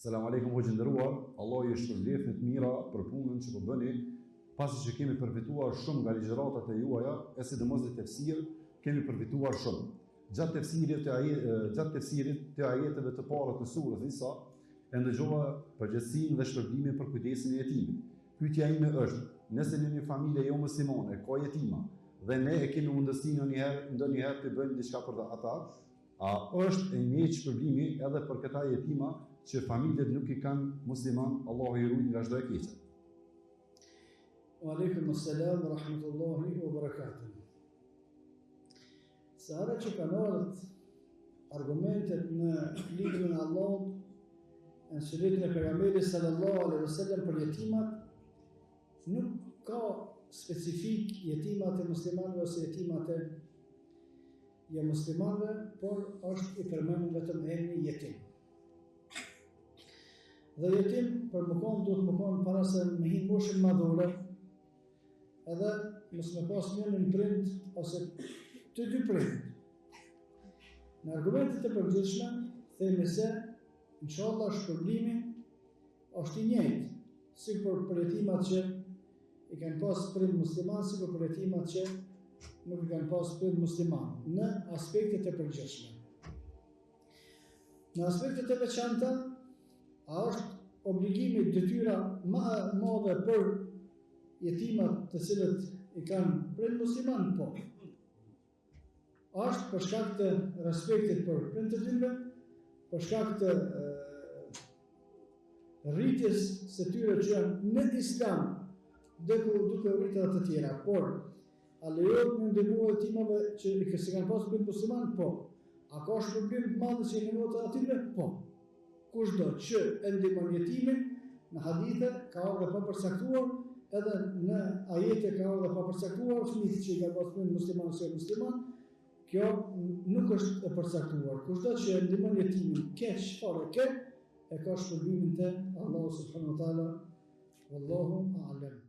Selam aleikum o gjendëruar, Allah ju shpërblet në të mira për punën që po bëni, pasi që kemi përfituar shumë nga ligjëratat e juaja, e sidomos në tefsir, kemi përfituar shumë. Gjatë tefsirit të ajeteve të para të surës Nisa, e ndëgjova përgjegjësinë dhe shpërblimin për kujdesin e jetimit. Pyetja ime është, nëse në një familje jo muslimane ka jetima dhe ne e kemi mundësinë ndonjëherë të bëjmë diçka për ata, a është e njëjtë shpërblimi edhe për këta jetima që familjet nuk i kanë musliman, Allahu i ruaj nga çdo e keqe. Wa alaikum assalam wa rahmatullahi wa barakatuh. Sa herë që kanë ardhur argumentet në librin e Allahut, në sunetin e pejgamberit sallallahu alaihi wasallam për jetimat, nuk ka specifik jetimat e muslimanëve ose jetimat e jo muslimanëve, por është i përmendur vetëm emri jetim. Dhe jetim për më konë duhet më konë para se me hinë moshën madhore, edhe mos me pas një prind ose të dy prind. Në argumentet e përgjithshme themi se inshallah shpërblimi është i njëjtë, si për jetimat që i kanë pas prind musliman, si për jetimat që nuk i kanë pas prind musliman, në aspektet e përgjithshme. Në aspektet e veçanta, a është obligimi detyra më e madhe për jetimat të cilët i kanë prind musliman? Po. Është për shkak të respektit për prind të tyre, për shkak të rritjes së tyre që janë në Islam, duke rritur të tjera. Por a lejohet me ndihmu jetimave që i kanë pas prind musliman? Po. A ka shpërblim të madh që i lejohet atyre? Po. Kushdo që e ndihmon jetimin, në hadithe ka ardhur pa përcaktuar, edhe në ajete ka ardhur pa përcaktuar, fëmijët që i kanë pas prind musliman ose musliman, kjo nuk është e përcaktuar. Kushdo që e ndihmon jetimin, keq çfarë ke, e ka shpërblimin te Allahu subhanahu wa taala. Wallahu a'lam.